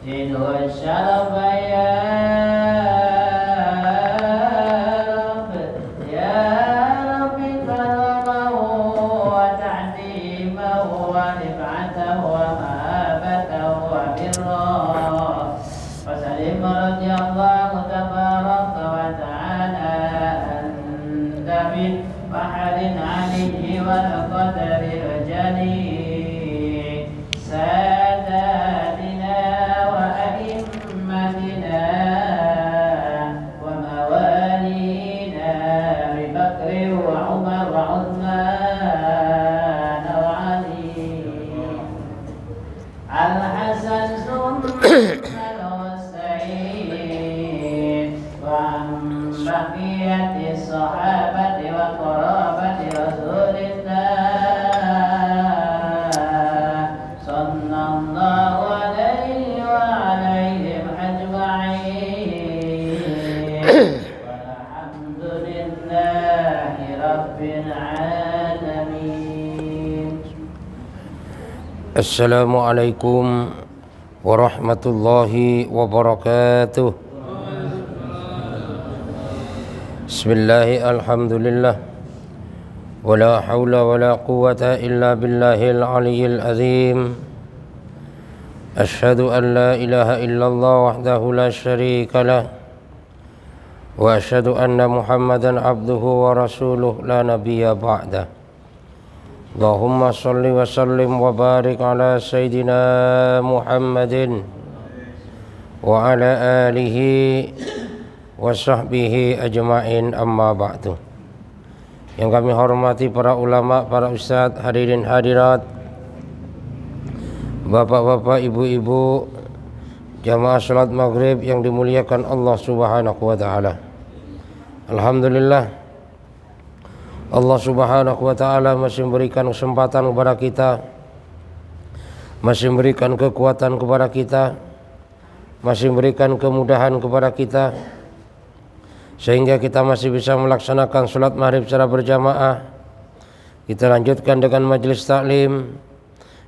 زده الشرف يا رب يا رب كرمه وتعظيمه ورفعته ومهابته وبره وسلم رضي الله تبارك وتعالى أنت من بحر عليه والقدر الجليل ساداتنا وأئمتنا وموالينا أبي بكر وعمر وعثمان وعلي الحسن ثم الحسين وعن بقية الصحابة وقرابة رسول الله صلى الله عليه وعليهم أجمعين والحمد لله رب العالمين. Assalamualaikum warahmatullahi wabarakatuh. Bismillahi alhamdulillah wala hawla wala quwwata illa billahil aliyyil azim. Asyhadu an la ilaha illallah wahdahu la syarika lah wa asyhadu anna Muhammadan abduhu wa rasuluh la nabiyya ba'dah. Allahumma salli wa sallim wa barik ala Sayyidina Muhammadin wa ala alihi wa sahbihi ajma'in, amma ba'du. Yang kami hormati para ulama, para ustadz, hadirin hadirat, bapak-bapak, ibu-ibu, jamaah salat maghrib yang dimuliakan Allah subhanahu wa ta'ala. Alhamdulillah, Allah subhanahu wa ta'ala masih memberikan kesempatan kepada kita, masih memberikan kekuatan kepada kita, masih memberikan kemudahan kepada kita, sehingga kita masih bisa melaksanakan sholat maghrib secara berjamaah. Kita lanjutkan dengan majelis taklim.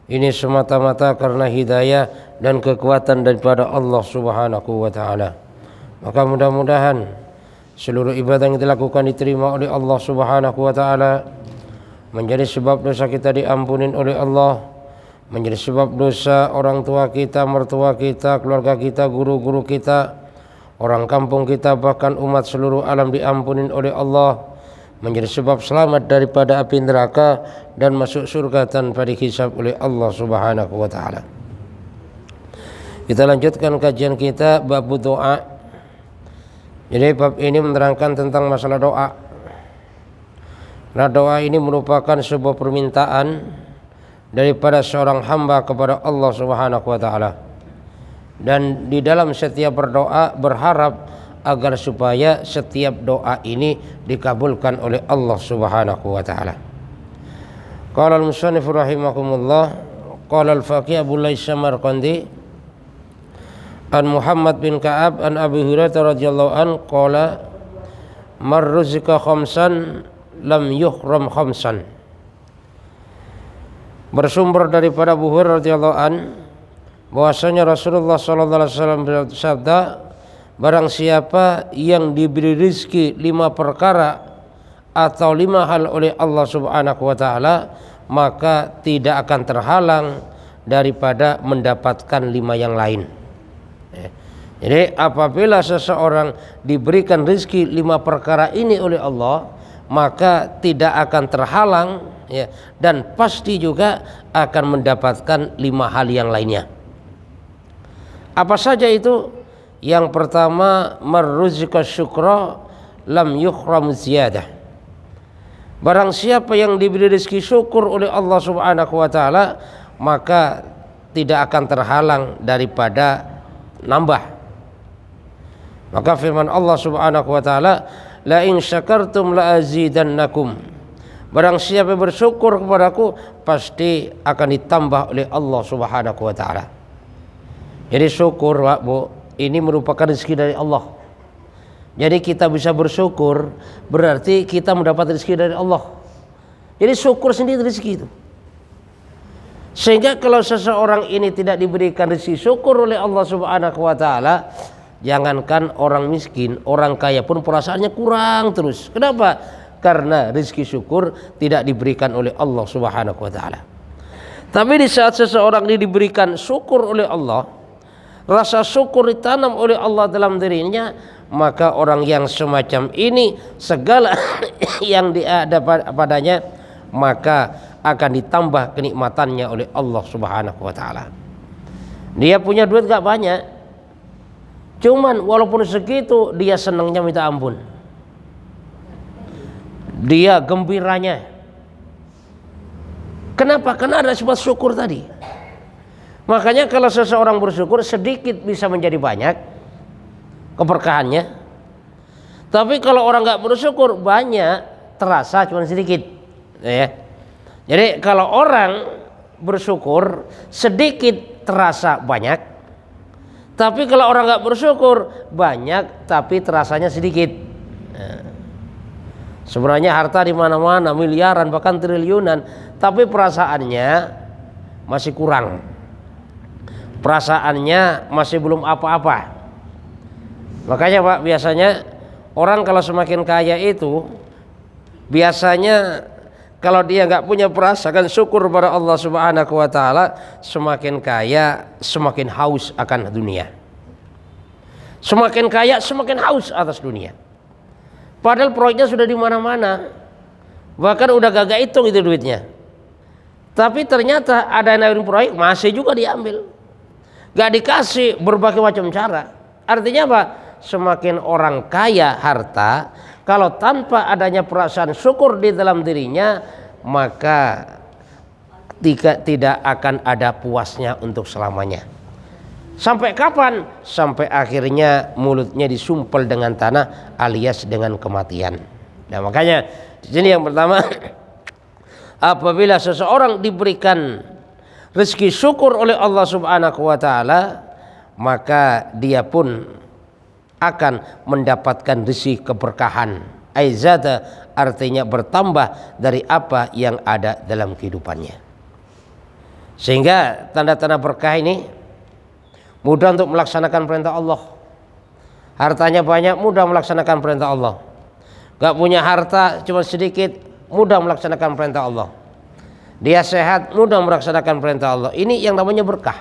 Ini semata-mata karena hidayah dan kekuatan daripada Allah subhanahu wa ta'ala. Maka mudah-mudahan seluruh ibadah yang kita lakukan diterima oleh Allah subhanahu wa ta'ala, menjadi sebab dosa kita diampunin oleh Allah, menjadi sebab dosa orang tua kita, mertua kita, keluarga kita, guru-guru kita, orang kampung kita, bahkan umat seluruh alam diampunin oleh Allah, menjadi sebab selamat daripada api neraka dan masuk surga tanpa dihisab oleh Allah subhanahu wa ta'ala. Kita lanjutkan kajian kita bab doa. Jadi bab ini menerangkan tentang masalah doa. Nah, doa ini merupakan sebuah permintaan daripada seorang hamba kepada Allah subhanahu wa ta'ala. Dan di dalam setiap berdoa berharap agar supaya setiap doa ini dikabulkan oleh Allah subhanahu wa ta'ala. Qala al-musannif rahimahumullah, qala al-faqih Abu Lais Samarqandi an Muhammad bin Ka'ab an Abi Hurairah radhiyallahu an qala marruzika khamsan lam yuhram khamsan. Bersumber daripada Abu Hurairah radhiyallahu an bahwasanya Rasulullah sallallahu alaihi wasallam bersabda, barang siapa yang diberi rezeki 5 perkara atau 5 hal oleh Allah subhanahu wa ta'ala, maka tidak akan terhalang daripada mendapatkan 5 yang lain. Jadi apabila seseorang diberikan rezeki 5 perkara ini oleh Allah, maka tidak akan terhalang, ya, dan pasti juga akan mendapatkan 5 hal yang lainnya. Apa saja itu? Yang pertama, marruzika syukra lam yukhram ziyadah. Barang siapa yang diberi rezeki syukur oleh Allah subhanahu wa ta'ala, maka tidak akan terhalang daripada nambah. Maka firman Allah subhanahu wa ta'ala, la in syakartum la azidannakum. Barang siapa bersyukur kepadaku, pasti akan ditambah oleh Allah subhanahu wa ta'ala. Jadi syukur, Pak, Bu, ini merupakan rezeki dari Allah. Jadi kita bisa bersyukur berarti kita mendapat rezeki dari Allah. Jadi syukur sendiri rezeki itu. Sehingga kalau seseorang ini tidak diberikan rezeki syukur oleh Allah Subhanahu wa taala, jangankan orang miskin, orang kaya pun perasaannya kurang terus. Kenapa? Karena rezeki syukur tidak diberikan oleh Allah Subhanahu wa taala. Tapi di saat seseorang ini diberikan syukur oleh Allah, rasa syukur ditanam oleh Allah dalam dirinya, maka orang yang semacam ini segala yang ada padanya maka akan ditambah kenikmatannya oleh Allah Subhanahu wa taala. Dia punya duit gak banyak, cuman walaupun segitu dia senangnya minta ampun. Dia gembiranya. Kenapa? Karena ada sifat syukur tadi. Makanya kalau seseorang bersyukur, sedikit bisa menjadi banyak keberkahannya. Tapi kalau orang gak bersyukur, banyak terasa cuma sedikit, ya. Jadi kalau orang bersyukur sedikit terasa banyak, tapi kalau orang nggak bersyukur banyak tapi terasanya sedikit. Nah, sebenarnya harta di mana-mana miliaran bahkan triliunan, tapi perasaannya masih kurang. Perasaannya masih belum apa-apa. Makanya Pak, biasanya orang kalau semakin kaya itu biasanya kalau dia nggak punya perasaan syukur pada Allah Subhanahu wa taala, semakin kaya semakin haus akan dunia. Semakin kaya semakin haus atas dunia. Padahal proyeknya sudah di mana-mana. Bahkan udah gagak hitung itu duitnya. Tapi ternyata ada yang nawarin proyek masih juga diambil. Gak dikasih berbagai macam cara. Artinya apa? Semakin orang kaya harta, kalau tanpa adanya perasaan syukur di dalam dirinya, maka tidak akan ada puasnya untuk selamanya. Sampai kapan? Sampai akhirnya mulutnya disumpel dengan tanah alias dengan kematian. Nah, makanya di sini yang pertama, apabila seseorang diberikan rezeki syukur oleh Allah Subhanahu wa taala, maka dia pun akan mendapatkan rezeki keberkahan. Aizada artinya bertambah dari apa yang ada dalam kehidupannya. Sehingga tanda-tanda berkah ini mudah untuk melaksanakan perintah Allah. Hartanya banyak, mudah melaksanakan perintah Allah. Gak punya harta cuma sedikit, mudah melaksanakan perintah Allah. Dia sehat, mudah melaksanakan perintah Allah. Ini yang namanya berkah.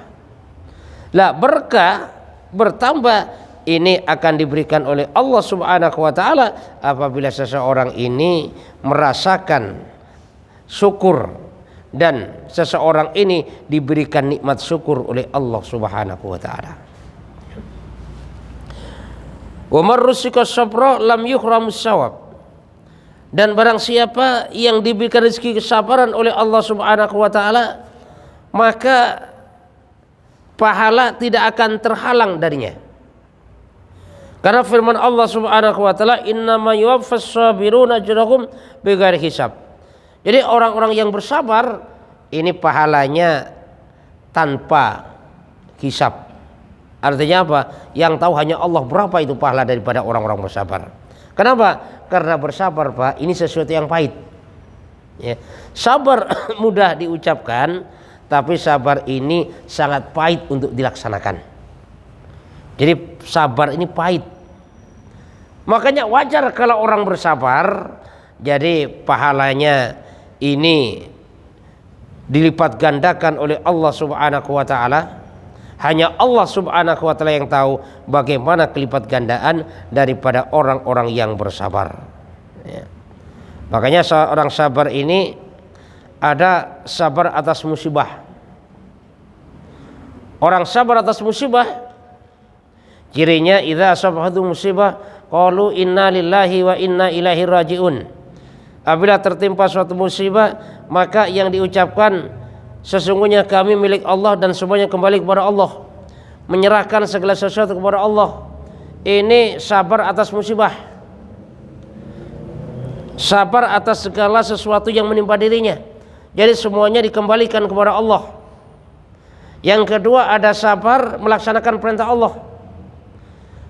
Lah berkah bertambah ini akan diberikan oleh Allah Subhanahu wa taala apabila seseorang ini merasakan syukur dan seseorang ini diberikan nikmat syukur oleh Allah Subhanahu wa taala. Wa man rusika sabra lam yuhramus shawab. Dan barang siapa yang diberikan rezeki kesabaran oleh Allah Subhanahu wa taala, maka pahala tidak akan terhalang darinya. Karena firman Allah Subhanahu wa taala, innama yuwaffas sabiruna ajrahum bighairi hisab. Jadi orang-orang yang bersabar ini pahalanya tanpa hisab. Artinya apa? Yang tahu hanya Allah berapa itu pahala daripada orang-orang bersabar. Kenapa? Karena bersabar, Pak, ini sesuatu yang pahit. Ya. Sabar mudah diucapkan, tapi sabar ini sangat pahit untuk dilaksanakan. Jadi sabar ini pahit. Makanya wajar kalau orang bersabar, jadi pahalanya ini dilipat gandakan oleh Allah Subhanahu wa taala. Hanya Allah Subhanahu wa taala yang tahu bagaimana kelipat gandaan daripada orang-orang yang bersabar. Ya. Makanya seorang sabar ini ada sabar atas musibah. Orang sabar atas musibah cirinya idza asabatu musibah qalu inna lillahi wa inna ilaihi rajiun. Apabila tertimpa suatu musibah, maka yang diucapkan sesungguhnya kami milik Allah dan semuanya kembali kepada Allah. Menyerahkan segala sesuatu kepada Allah. Ini sabar atas musibah. Sabar atas segala sesuatu yang menimpa dirinya. Jadi semuanya dikembalikan kepada Allah. Yang kedua ada sabar melaksanakan perintah Allah.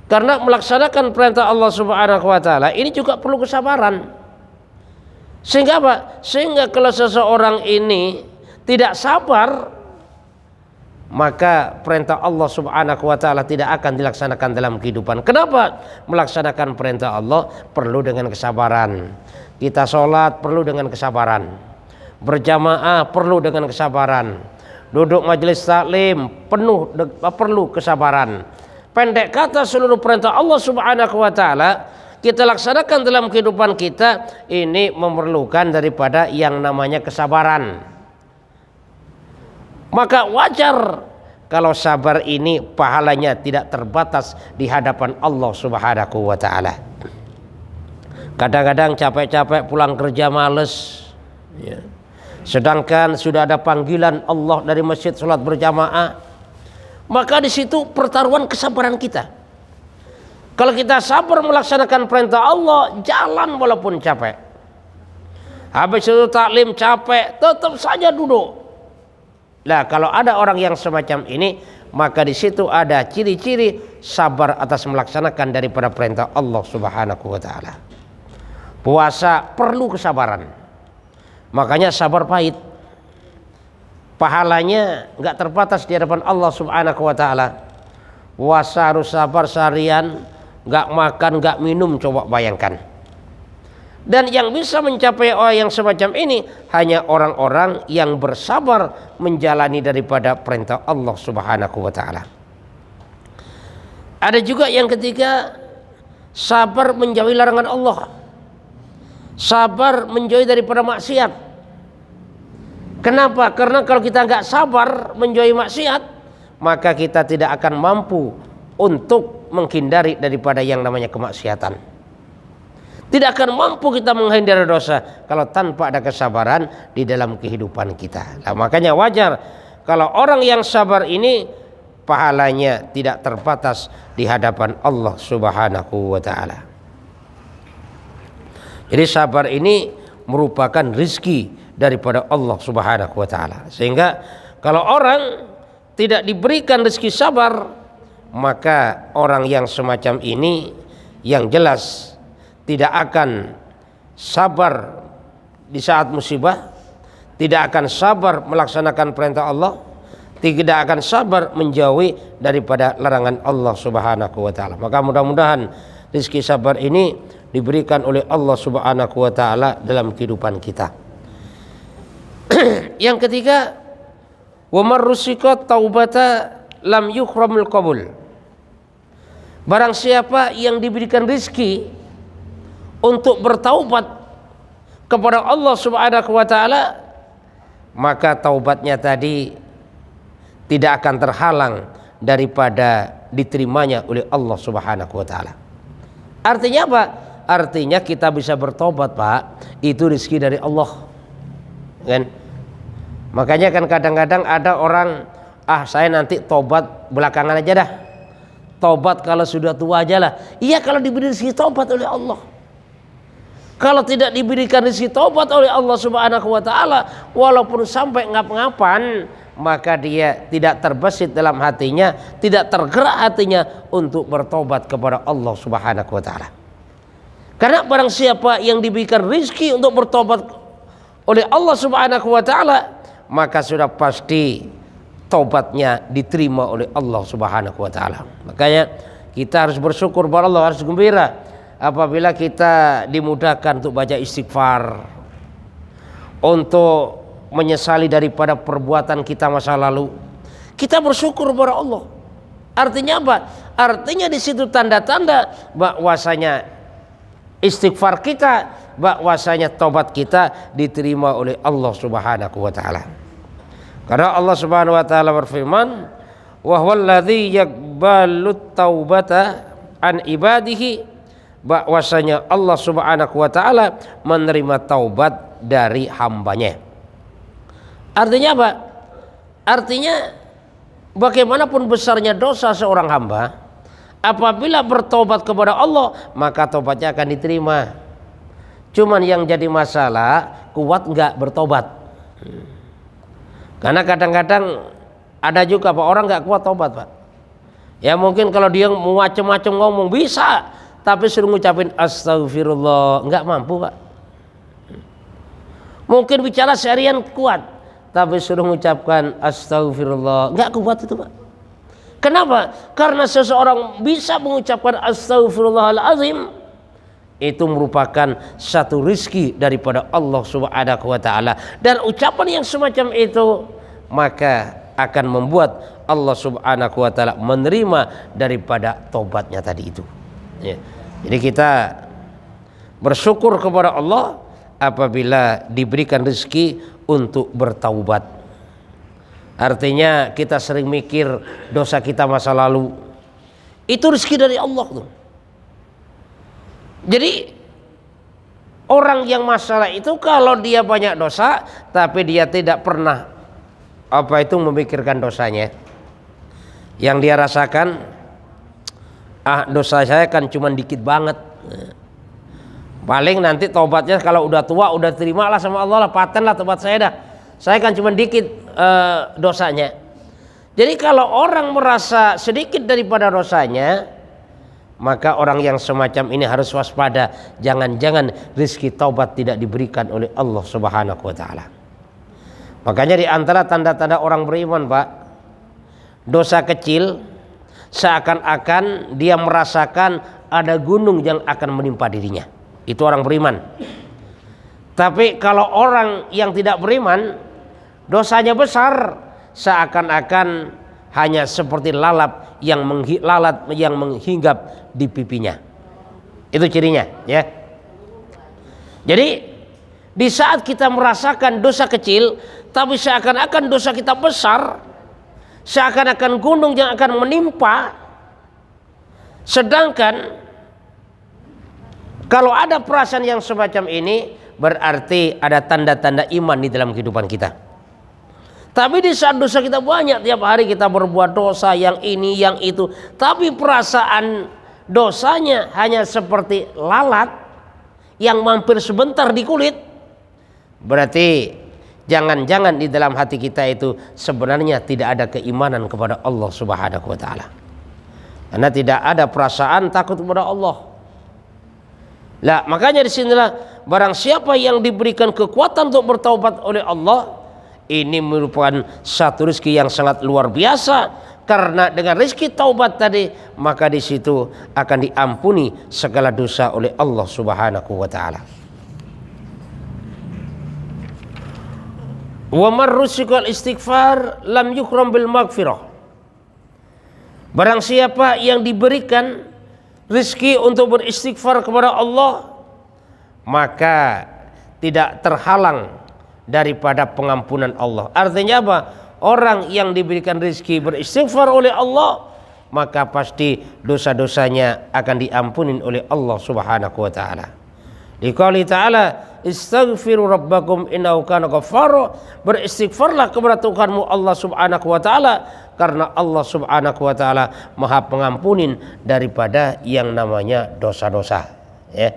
Karena melaksanakan perintah Allah Subhanahu wa taala ini juga perlu kesabaran. Sehingga apa? Sehingga kalau seseorang ini tidak sabar, maka perintah Allah Subhanahu wa taala tidak akan dilaksanakan dalam kehidupan. Kenapa? Melaksanakan perintah Allah perlu dengan kesabaran. Kita sholat perlu dengan kesabaran. Berjamaah perlu dengan kesabaran. Duduk majelis taklim perlu kesabaran. Pendek kata, seluruh perintah Allah Subhanahu wa taala kita laksanakan dalam kehidupan kita ini memerlukan daripada yang namanya kesabaran. Maka wajar kalau sabar ini pahalanya tidak terbatas di hadapan Allah Subhanahu wa taala. Kadang-kadang capek-capek pulang kerja males ya. Sedangkan sudah ada panggilan Allah dari masjid sholat berjamaah, maka di situ pertaruhan kesabaran kita. Kalau kita sabar melaksanakan perintah Allah, jalan walaupun capek. Habis itu taklim capek, tetap saja duduk. Nah, kalau ada orang yang semacam ini, maka di situ ada ciri-ciri sabar atas melaksanakan daripada perintah Allah Subhanahu wa taala. Puasa perlu kesabaran. Makanya sabar pahit. Pahalanya enggak terbatas di hadapan Allah Subhanahu wa taala. Puasa harus sabar seharian, enggak makan, enggak minum, coba bayangkan. Dan yang bisa mencapai orang yang semacam ini hanya orang-orang yang bersabar menjalani daripada perintah Allah Subhanahu wa taala. Ada juga yang ketiga, sabar menjauhi larangan Allah. Sabar menjauhi daripada maksiat. Kenapa? Karena kalau kita enggak sabar menjauhi maksiat, maka kita tidak akan mampu untuk menghindari daripada yang namanya kemaksiatan. Tidak akan mampu kita menghindari dosa kalau tanpa ada kesabaran di dalam kehidupan kita. Nah, makanya wajar kalau orang yang sabar ini pahalanya tidak terbatas di hadapan Allah Subhanahu wa taala. Jadi sabar ini merupakan rizki daripada Allah Subhanahu wa taala. Sehingga kalau orang tidak diberikan rizki sabar, maka orang yang semacam ini yang jelas tidak akan sabar di saat musibah, tidak akan sabar melaksanakan perintah Allah, tidak akan sabar menjauhi daripada larangan Allah Subhanahu wa taala. Maka mudah-mudahan rezeki sabar ini diberikan oleh Allah Subhanahu wa taala dalam kehidupan kita. Yang ketiga, wa marrusika taubata lam yukhramul qabul. Barang siapa yang diberikan rezeki untuk bertaubat kepada Allah Subhanahu wa taala, maka taubatnya tadi tidak akan terhalang daripada diterimanya oleh Allah Subhanahu wa taala. Artinya apa? Artinya kita bisa bertobat, Pak. Itu rezeki dari Allah. Kan? Makanya kan kadang-kadang ada orang, saya nanti tobat belakangan aja dah. Tobat kalau sudah tua aja lah. Iya, kalau diberi rezeki tobat oleh Allah. Kalau tidak diberikan rezeki taubat oleh Allah Subhanahu wa taala, walaupun sampai ngap-ngapan, maka dia tidak terbesit dalam hatinya, tidak tergerak hatinya untuk bertobat kepada Allah Subhanahu wa taala. Karena barang siapa yang diberikan rezeki untuk bertobat oleh Allah Subhanahu wa taala, maka sudah pasti taubatnya diterima oleh Allah Subhanahu wa taala. Makanya kita harus bersyukur kepada Allah, harus gembira apabila kita dimudahkan untuk baca istighfar, untuk menyesali daripada perbuatan kita masa lalu. Kita bersyukur kepada Allah. Artinya apa? Artinya di situ tanda-tanda bahwasanya istighfar kita, bahwasanya taubat kita diterima oleh Allah Subhanahu wa taala. Karena Allah Subhanahu wa taala berfirman, "Wa huwallazi yaqbalut taubata an ibadihi", bahwasanya Allah Subhanahu wa taala menerima taubat dari hambanya. Artinya apa? Artinya bagaimanapun besarnya dosa seorang hamba, apabila bertobat kepada Allah, maka taubatnya akan diterima. Cuman yang jadi masalah, kuat enggak bertobat. Karena kadang-kadang ada juga Pak, orang enggak kuat tobat, Pak. Ya mungkin kalau dia mau macam-macam ngomong bisa, tapi suruh ngucapin astagfirullah enggak mampu, Pak. Mungkin bicara seharian kuat, tapi suruh mengucapkan astagfirullah, nggak kuat itu Pak. Kenapa? Karena seseorang bisa mengucapkan astagfirullahalazim, itu merupakan satu rizki daripada Allah Subhanahu wa ta'ala, dan ucapan yang semacam itu maka akan membuat Allah Subhanahu wa ta'ala menerima daripada tobatnya tadi itu ya. Jadi kita bersyukur kepada Allah apabila diberikan rezeki untuk bertaubat. Artinya kita sering mikir dosa kita masa lalu, itu rezeki dari Allah tuh. Jadi orang yang masalah itu kalau dia banyak dosa tapi dia tidak pernah memikirkan dosanya, yang dia rasakan dosa saya kan cuma dikit banget, paling nanti tobatnya kalau udah tua udah terima lah sama Allah lah, paten lah tobat saya kan cuma dikit dosanya. Jadi kalau orang merasa sedikit daripada dosanya, maka orang yang semacam ini harus waspada, jangan-jangan rezeki taubat tidak diberikan oleh Allah Subhanahu wa ta'ala. Makanya di antara tanda-tanda orang beriman Pak, dosa kecil seakan-akan dia merasakan ada gunung yang akan menimpa dirinya. Itu orang beriman. Tapi kalau orang yang tidak beriman, dosanya besar, seakan-akan hanya seperti lalat yang menghinggap di pipinya. Itu cirinya ya. Jadi di saat kita merasakan dosa kecil tapi seakan-akan dosa kita besar, seakan-akan gunung yang akan menimpa, sedangkan kalau ada perasaan yang semacam ini berarti ada tanda-tanda iman di dalam kehidupan kita. Tapi di saat dosa kita banyak, tiap hari kita berbuat dosa yang ini yang itu, tapi perasaan dosanya hanya seperti lalat yang mampir sebentar di kulit, berarti jangan-jangan di dalam hati kita itu sebenarnya tidak ada keimanan kepada Allah Subhanahu wa ta'ala, karena tidak ada perasaan takut kepada Allah. Lah makanya disinilah barang siapa yang diberikan kekuatan untuk bertaubat oleh Allah, ini merupakan satu rezeki yang sangat luar biasa, karena dengan rezeki taubat tadi maka di situ akan diampuni segala dosa oleh Allah Subhanahu wa taala. Wa man rusikal istighfar lam yukram bil maghfirah. Barang siapa yang diberikan rezeki untuk beristighfar kepada Allah, maka tidak terhalang daripada pengampunan Allah. Artinya apa? Orang yang diberikan rezeki beristighfar oleh Allah, maka pasti dosa-dosanya akan diampuni oleh Allah Subhanahu wa taala. Liqouli ta'ala istaghfiru rabbakum innahu kana ghaffara, beristighfarlah kepada Tuhanmu Allah Subhanahu wa taala, karena Allah Subhanahu wa taala Maha pengampunin daripada yang namanya dosa-dosa ya.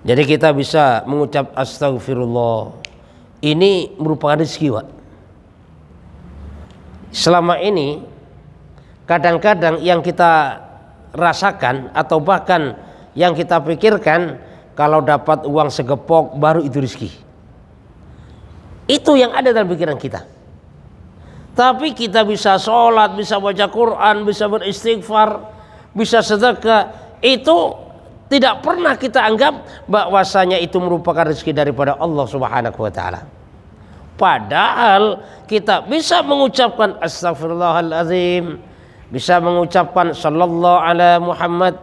Jadi kita bisa mengucap astagfirullah, ini merupakan rezeki Pak. Selama ini kadang-kadang yang kita rasakan atau bahkan yang kita pikirkan, kalau dapat uang segepok baru itu rezeki. Itu yang ada dalam pikiran kita. Tapi kita bisa sholat, bisa baca Quran, bisa beristighfar, bisa sedekah, itu tidak pernah kita anggap bahwasanya itu merupakan rezeki daripada Allah Subhanahu wa taala. Padahal kita bisa mengucapkan astagfirullahalazim, bisa mengucapkan sallallahu ala Muhammad,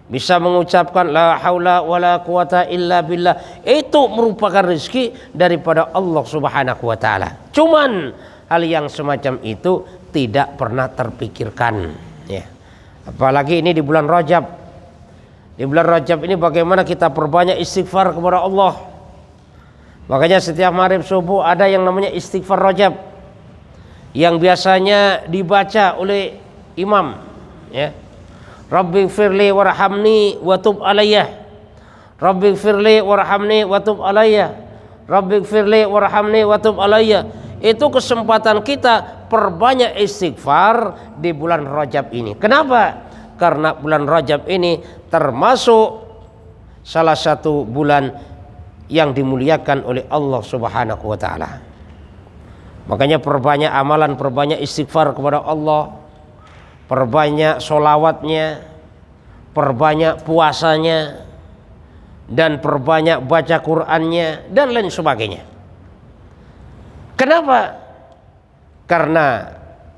bisa mengucapkan la haula wala quwata illa billah, itu merupakan rezeki daripada Allah Subhanahu wa taala. Cuman hal yang semacam itu tidak pernah terpikirkan ya. Apalagi ini di bulan Rajab. Di bulan Rajab ini bagaimana kita perbanyak istighfar kepada Allah. Makanya setiap maghrib subuh ada yang namanya istighfar Rajab, yang biasanya dibaca oleh imam ya. Rabbighfirli warhamni wa tub alayya, Rabbighfirli warhamni wa tub alayya, Rabbighfirli warhamni wa tub alayya. Itu kesempatan kita perbanyak istighfar di bulan Rajab ini. Kenapa? Karena bulan Rajab ini termasuk salah satu bulan yang dimuliakan oleh Allah Subhanahu wa taala. Makanya perbanyak amalan, perbanyak istighfar kepada Allah, perbanyak sholawatnya, perbanyak puasanya, dan perbanyak baca Qur'annya, dan lain sebagainya. Kenapa? Karena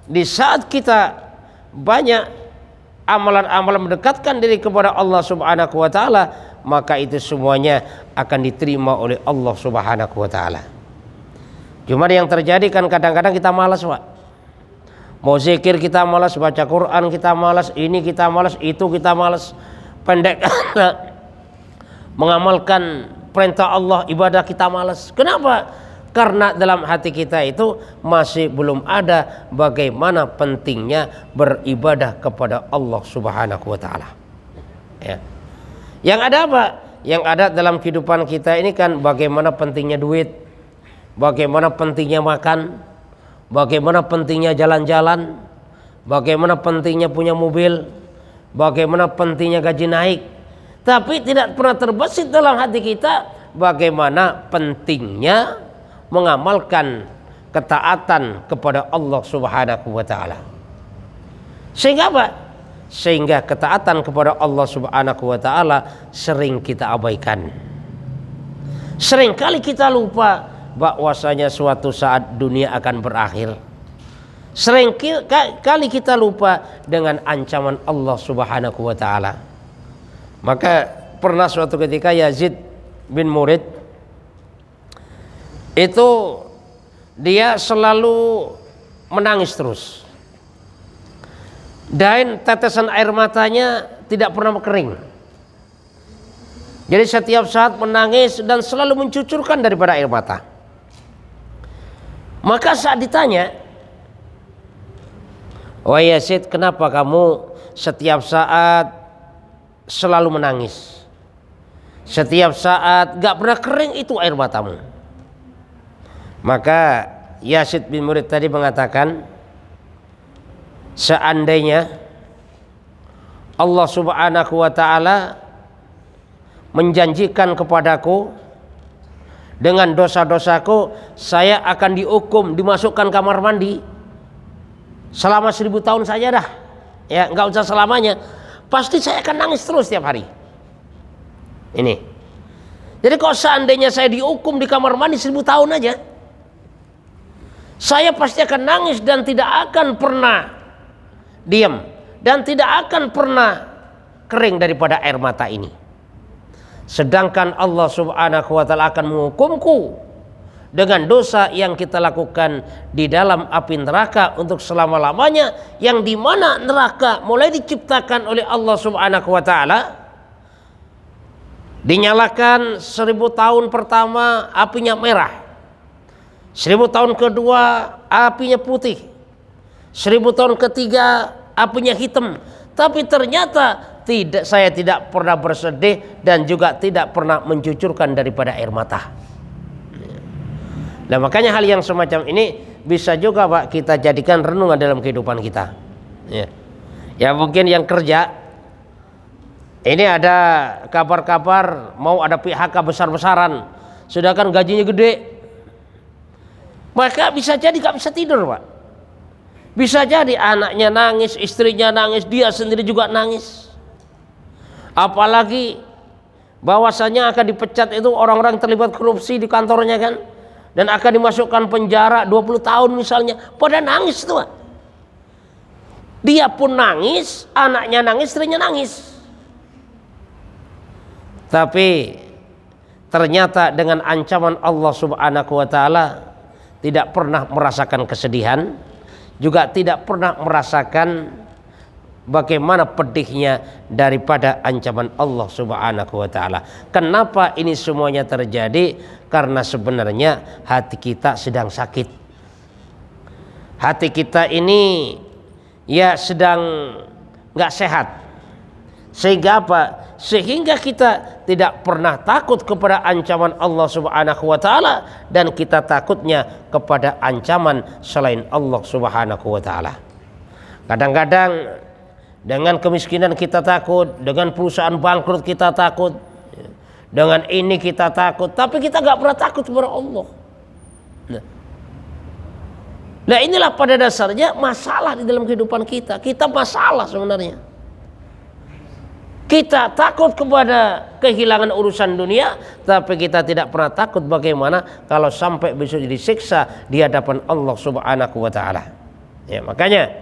di saat kita banyak amalan-amalan mendekatkan diri kepada Allah Subhanahu wa taala, maka itu semuanya akan diterima oleh Allah Subhanahu wa taala. Cuma yang terjadi kan kadang-kadang kita malas, Pak. Mau zikir kita malas, baca Quran kita malas, ini kita malas, itu kita malas. Pendek mengamalkan perintah Allah, ibadah kita malas. Kenapa? Karena dalam hati kita itu masih belum ada bagaimana pentingnya beribadah kepada Allah Subhanahu wa taala. Ya. Yang ada apa? Yang ada dalam kehidupan kita ini kan bagaimana pentingnya duit, bagaimana pentingnya makan, bagaimana pentingnya jalan-jalan, bagaimana pentingnya punya mobil, bagaimana pentingnya gaji naik. Tapi tidak pernah terbesit dalam hati kita bagaimana pentingnya mengamalkan ketaatan kepada Allah Subhanahu wa taala. Sehingga apa? Sehingga ketaatan kepada Allah Subhanahu wa taala sering kita abaikan. Seringkali kita lupa bahwasanya suatu saat dunia akan berakhir. Sering kali kita lupa dengan ancaman Allah Subhanahu wa taala. Maka pernah suatu ketika Yazid bin Murid itu dia selalu menangis terus. Dan tetesan air matanya tidak pernah kering. Jadi setiap saat menangis dan selalu mencucurkan daripada air mata. Maka saat ditanya, "Wahai Yazid, kenapa kamu setiap saat selalu menangis? Setiap saat gak pernah kering itu air matamu?" Maka Yazid bin Murid tadi mengatakan, seandainya Allah Subhanahu wa taala menjanjikan kepadaku dengan dosa-dosaku, saya akan dihukum, dimasukkan kamar mandi selama 1000 tahun saja dah, ya nggak usah selamanya, pasti saya akan nangis terus setiap hari. Ini. Jadi kalau seandainya saya dihukum di kamar mandi 1000 tahun aja, saya pasti akan nangis dan tidak akan pernah diam dan tidak akan pernah kering daripada air mata ini. Sedangkan Allah Subhanahu wa taala akan menghukumku dengan dosa yang kita lakukan di dalam api neraka untuk selama-lamanya, yang dimana neraka mulai diciptakan oleh Allah Subhanahu wa taala, dinyalakan 1000 tahun pertama apinya merah, 1000 tahun kedua apinya putih, 1000 tahun ketiga apinya hitam. Tapi ternyata saya tidak pernah bersedih dan juga tidak pernah mencucurkan daripada air mata. Nah, makanya hal yang semacam ini bisa juga Pak kita jadikan renungan dalam kehidupan kita. Ya mungkin yang kerja ini ada kabar-kabar mau ada PHK besar-besaran, sedangkan gajinya gede, maka bisa jadi gak bisa tidur Pak. Bisa jadi anaknya nangis, istrinya nangis, dia sendiri juga nangis. Apalagi bahwasanya akan dipecat itu orang-orang terlibat korupsi di kantornya kan, dan akan dimasukkan penjara 20 tahun misalnya, pada nangis tuh Pak. Dia pun nangis, anaknya nangis, istrinya nangis. Tapi ternyata dengan ancaman Allah Subhanahu wa taala tidak pernah merasakan kesedihan, juga tidak pernah merasakan bagaimana pedihnya daripada ancaman Allah Subhanahu wa taala. Kenapa ini semuanya terjadi? Karena sebenarnya hati kita sedang sakit. Hati kita ini ya sedang nggak sehat. Sehingga apa? Sehingga kita tidak pernah takut kepada ancaman Allah Subhanahu wa taala, dan kita takutnya kepada ancaman selain Allah Subhanahu wa taala. Kadang-kadang dengan kemiskinan kita takut, dengan perusahaan bangkrut kita takut, dengan ini kita takut, tapi kita nggak pernah takut kepada Allah. Nah, Nah inilah pada dasarnya masalah di dalam kehidupan kita. Kita masalah sebenarnya. Kita takut kepada kehilangan urusan dunia, tapi kita tidak pernah takut bagaimana kalau sampai besok disiksa di hadapan Allah Subhanahu wa taala. Ya, makanya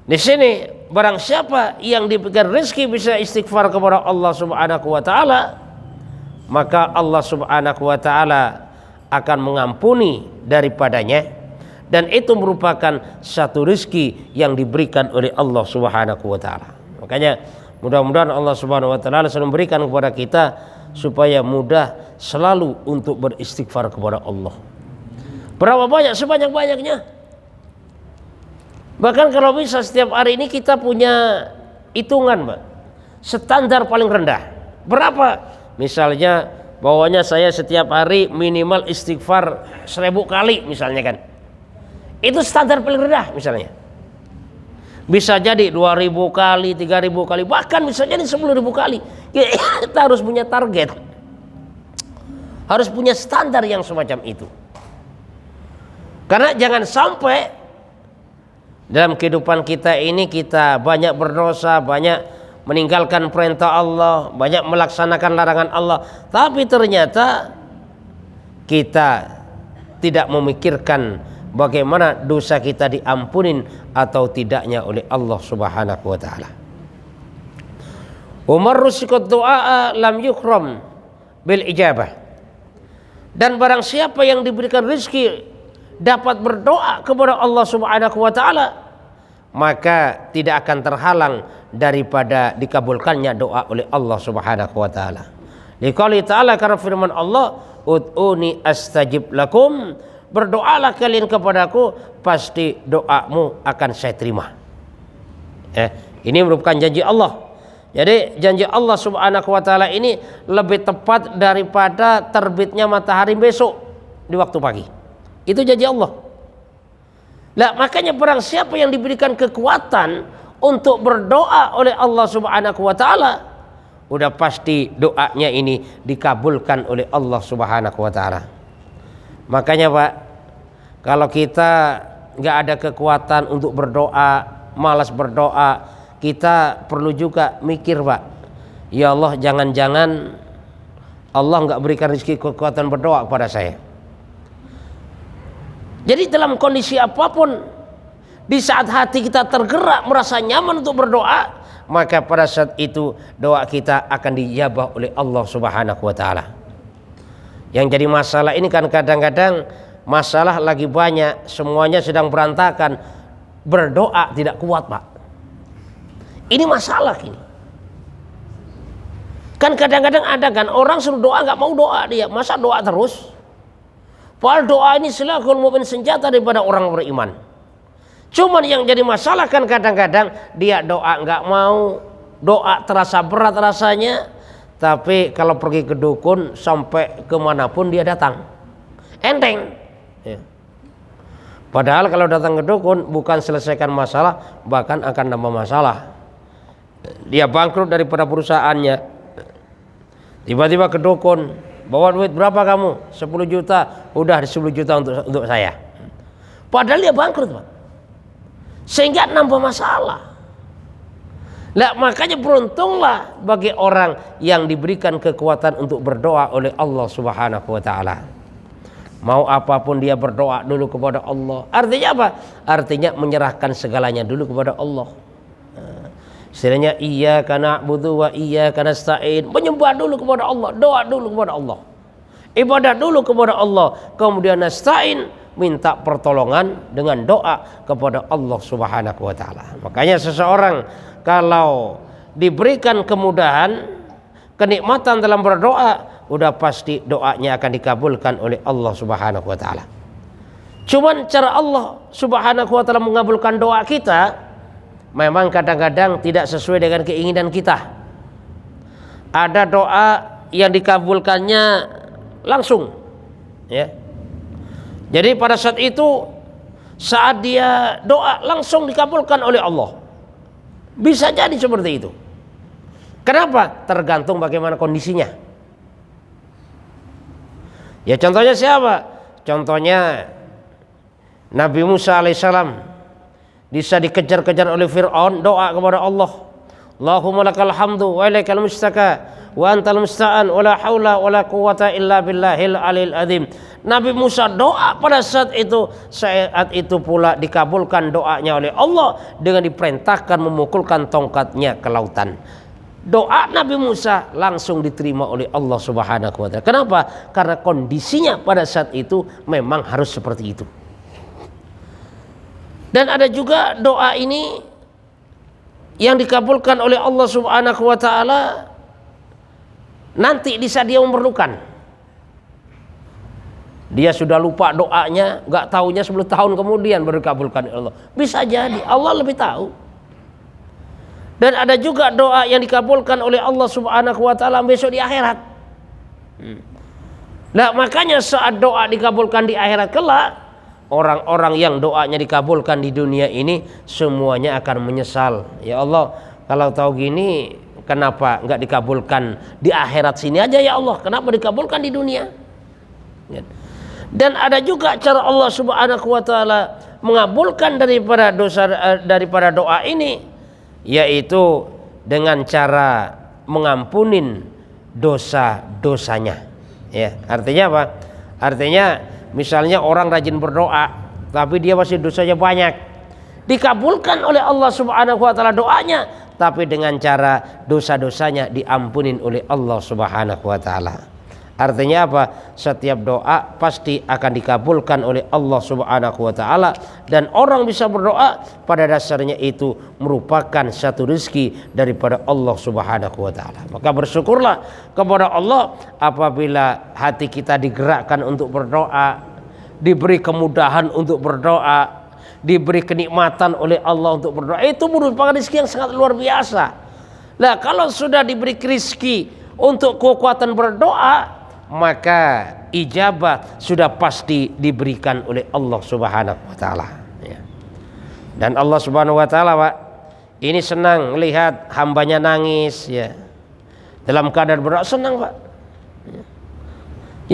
di sini barang siapa yang diberikan rezeki bisa istighfar kepada Allah Subhanahu wa taala, maka Allah Subhanahu wa taala akan mengampuni daripadanya, dan itu merupakan satu rezeki yang diberikan oleh Allah Subhanahu wa taala. Makanya mudah-mudahan Allah Subhanahu wa taala selalu memberikan kepada kita supaya mudah selalu untuk beristighfar kepada Allah. Berapa banyak? Sebanyak-banyaknya. Bahkan kalau bisa setiap hari ini kita punya hitungan, Pak. Standar paling rendah. Berapa? Misalnya bahwanya saya setiap hari minimal istighfar 1000 kali misalnya kan. Itu standar paling rendah misalnya. Bisa jadi 2000 kali, 3000 kali, bahkan bisa jadi 10.000 kali. Kita harus punya target. Harus punya standar yang semacam itu. Karena jangan sampai dalam kehidupan kita ini kita banyak berdosa, banyak meninggalkan perintah Allah, banyak melaksanakan larangan Allah, tapi ternyata kita tidak memikirkan bagaimana dosa kita diampunin atau tidaknya oleh Allah Subhanahu wa taala. Umar rusiqat du'a lam yukram bil ijabah. Dan barang siapa yang diberikan rezeki dapat berdoa kepada Allah Subhanahu wa taala, maka tidak akan terhalang daripada dikabulkannya doa oleh Allah Subhanahu wa taala. Liqouli ta'ala, karena firman Allah, ud'uni astajib lakum, berdoalah kalian kepadaku, pasti doamu akan saya terima. Ini merupakan janji Allah. Jadi janji Allah Subhanahu wa taala ini lebih tepat daripada terbitnya matahari besok di waktu pagi. Itu janji Allah. Nah, makanya barang siapa yang diberikan kekuatan untuk berdoa oleh Allah Subhanahu wa taala, udah pasti doanya ini dikabulkan oleh Allah Subhanahu wa taala. Makanya Pak, kalau kita nggak ada kekuatan untuk berdoa, malas berdoa, kita perlu juga mikir Pak, ya Allah, jangan-jangan Allah nggak berikan rezeki kekuatan berdoa kepada saya. Jadi dalam kondisi apapun, di saat hati kita tergerak merasa nyaman untuk berdoa, maka pada saat itu doa kita akan dijabah oleh Allah Subhanahu wa taala. Yang jadi masalah ini kan kadang-kadang masalah lagi banyak, semuanya sedang berantakan, berdoa tidak kuat Pak. Ini masalah ini. Kan kadang-kadang ada kan orang suruh doa nggak mau doa dia, masa doa terus? Padahal doa ini silahul mu'min, senjata daripada orang beriman. Cuman yang jadi masalah kan kadang-kadang dia doa nggak mau, doa terasa berat rasanya, tapi kalau pergi ke dukun sampai kemanapun dia datang, enteng. Ya. Padahal kalau datang ke dukun bukan selesaikan masalah, bahkan akan nambah masalah. Dia bangkrut daripada perusahaannya. Tiba-tiba ke dukun, bawa duit berapa kamu? 10 juta. Udah 10 juta untuk saya. Padahal dia bangkrut Pak. Sehingga nambah masalah. Nah, makanya beruntunglah bagi orang yang diberikan kekuatan untuk berdoa oleh Allah Subhanahu wa taala. Mau apapun dia berdoa dulu kepada Allah. Artinya apa? Artinya menyerahkan segalanya dulu kepada Allah. Istilahnya iyyaka na'budu wa iyyaka nasta'in, menyembah dulu kepada Allah, doa dulu kepada Allah, ibadah dulu kepada Allah, kemudian nasta'in, minta pertolongan dengan doa kepada Allah Subhanahu wa taala. Makanya seseorang kalau diberikan kemudahan, kenikmatan dalam berdoa, udah pasti doanya akan dikabulkan oleh Allah Subhanahu wa taala. Cuman cara Allah Subhanahu wa taala mengabulkan doa kita memang kadang-kadang tidak sesuai dengan keinginan kita. Ada doa yang dikabulkannya langsung, ya. Jadi pada saat itu, saat dia doa langsung dikabulkan oleh Allah. Bisa jadi seperti itu. Kenapa? Tergantung bagaimana kondisinya. Ya contohnya siapa? Contohnya Nabi Musa alaihissalam bisa dikejar-kejar oleh Fir'aun, doa kepada Allah, Allahumma lakal hamdu wa ilaikal mustaka wa antal musta'an wa la haula wa la quwata illa billahil alil azim. Nabi Musa doa pada saat itu pula dikabulkan doanya oleh Allah dengan diperintahkan memukulkan tongkatnya ke lautan. Doa Nabi Musa langsung diterima oleh Allah Subhanahu wa taala. Kenapa? Karena kondisinya pada saat itu memang harus seperti itu. Dan ada juga doa ini yang dikabulkan oleh Allah Subhanahu wa taala nanti di saat dia memerlukan. Dia sudah lupa doanya, nggak taunya 10 tahun kemudian baru dikabulkan oleh Allah. Bisa jadi Allah lebih tahu. Dan ada juga doa yang dikabulkan oleh Allah Subhanahu wa taala besok di akhirat. Nah, makanya saat doa dikabulkan di akhirat kelak, orang-orang yang doanya dikabulkan di dunia ini semuanya akan menyesal. Ya Allah, kalau tahu gini kenapa nggak dikabulkan di akhirat sini aja ya Allah? Kenapa dikabulkan di dunia? Dan ada juga cara Allah Subhanahu wa taala mengabulkan daripada doa ini, yaitu dengan cara mengampunin dosa-dosanya. Ya, artinya apa? Artinya misalnya orang rajin berdoa tapi dia masih dosanya banyak. Dikabulkan oleh Allah Subhanahu wa taala doanya, tapi dengan cara dosa-dosanya diampunin oleh Allah Subhanahu wa taala. Artinya apa? Setiap doa pasti akan dikabulkan oleh Allah Subhanahu wa taala, dan orang bisa berdoa pada dasarnya itu merupakan satu rezeki daripada Allah Subhanahu wa taala. Maka bersyukurlah kepada Allah apabila hati kita digerakkan untuk berdoa, diberi kemudahan untuk berdoa, diberi kenikmatan oleh Allah untuk berdoa. Itu merupakan rezeki yang sangat luar biasa. Nah, kalau sudah diberi rezeki untuk kekuatan berdoa, maka ijabah sudah pasti diberikan oleh Allah Subhanahu wa taala, ya. Dan Allah Subhanahu wa taala, Pak, ini senang melihat hambanya nangis, ya. Dalam keadaan berdoa senang, Pak.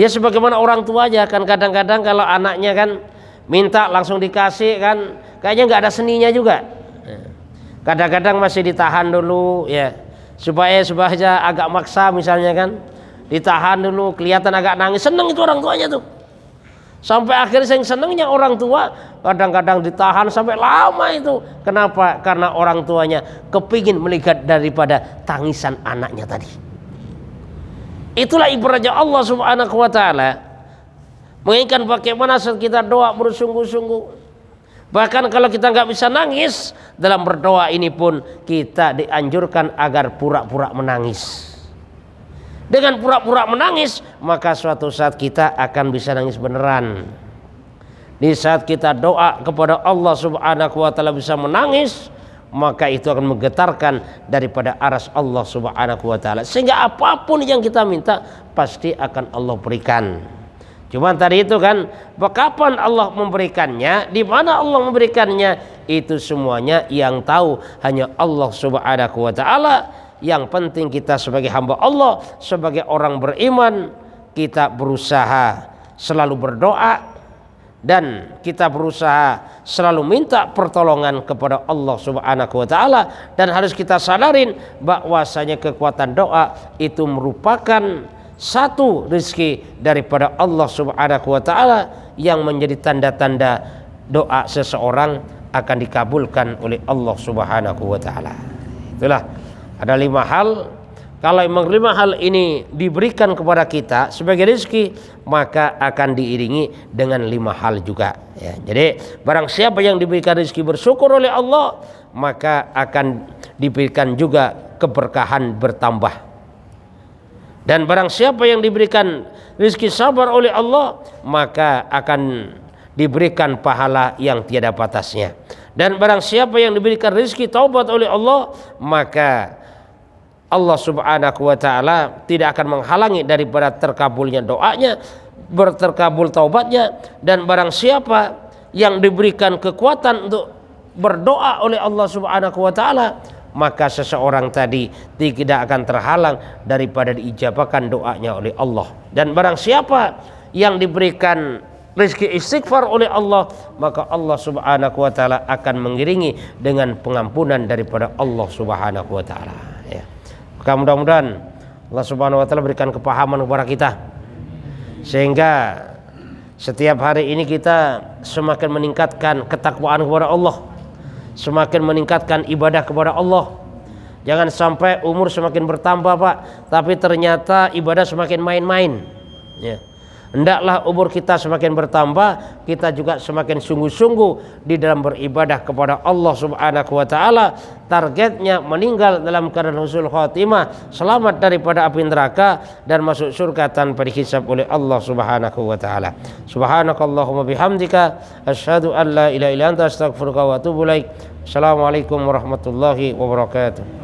Ya sebagaimana orang tua aja kan, kadang-kadang kalau anaknya kan minta langsung dikasih kan, kayaknya nggak ada seninya juga. Kadang-kadang masih ditahan dulu, ya, supaya agak maksa misalnya kan. Ditahan dulu, kelihatan agak nangis, seneng itu orang tuanya tuh. Sampai akhirnya yang senengnya orang tua kadang-kadang ditahan sampai lama itu. Kenapa? Karena orang tuanya kepingin melihat daripada tangisan anaknya tadi. Itulah ibaratnya Allah Subhanahu wa taala menginginkan bagaimana saat kita doa bersungguh-sungguh. Bahkan kalau kita nggak bisa nangis dalam berdoa ini pun kita dianjurkan agar pura-pura menangis. Dengan pura-pura menangis, maka suatu saat kita akan bisa nangis beneran. Di saat kita doa kepada Allah Subhanahu wa taala bisa menangis, maka itu akan menggetarkan daripada aras Allah Subhanahu wa taala. Sehingga apapun yang kita minta pasti akan Allah berikan. Cuma tadi itu kan, kapan Allah memberikannya, di mana Allah memberikannya, itu semuanya yang tahu hanya Allah Subhanahu wa taala. Yang penting kita sebagai hamba Allah, sebagai orang beriman, kita berusaha selalu berdoa dan kita berusaha selalu minta pertolongan kepada Allah Subhanahu wa taala, dan harus kita sadarin bahwasanya kekuatan doa itu merupakan satu rezeki daripada Allah Subhanahu wa taala yang menjadi tanda-tanda doa seseorang akan dikabulkan oleh Allah Subhanahu wa taala. Itulah ada 5 hal. Kalau memang 5 hal ini diberikan kepada kita sebagai rezeki, maka akan diiringi dengan 5 hal juga, ya. Jadi barang siapa yang diberikan rezeki bersyukur oleh Allah, maka akan diberikan juga keberkahan bertambah. Dan barang siapa yang diberikan rezeki sabar oleh Allah, maka akan diberikan pahala yang tiada batasnya. Dan barang siapa yang diberikan rezeki taubat oleh Allah, maka Allah Subhanahu wa taala tidak akan menghalangi daripada terkabulnya doanya, berterkabul taubatnya. Dan barang siapa yang diberikan kekuatan untuk berdoa oleh Allah Subhanahu wa taala, maka seseorang tadi tidak akan terhalang daripada diijabahkan doanya oleh Allah. Dan barang siapa yang diberikan rezeki istighfar oleh Allah, maka Allah Subhanahu wa taala akan mengiringi dengan pengampunan daripada Allah Subhanahu wa taala, ya. Maka mudah-mudahan Allah Subhanahu wa taala berikan kepahaman kepada kita sehingga setiap hari ini kita semakin meningkatkan ketakwaan kepada Allah, semakin meningkatkan ibadah kepada Allah. Jangan sampai umur semakin bertambah, Pak, tapi ternyata ibadah semakin main-main, ya. Hendaklah umur kita semakin bertambah, kita juga semakin sungguh-sungguh di dalam beribadah kepada Allah Subhanahu wa taala. Targetnya meninggal dalam keadaan husnul khatimah, selamat daripada api neraka dan masuk surga tanpa dihisab oleh Allah Subhanahu wa taala. Subhanakallahumma bihamdika asyhadu an la ilaha illa anta astaghfiruka wa atubu ilaik. Assalamualaikum warahmatullahi wabarakatuh.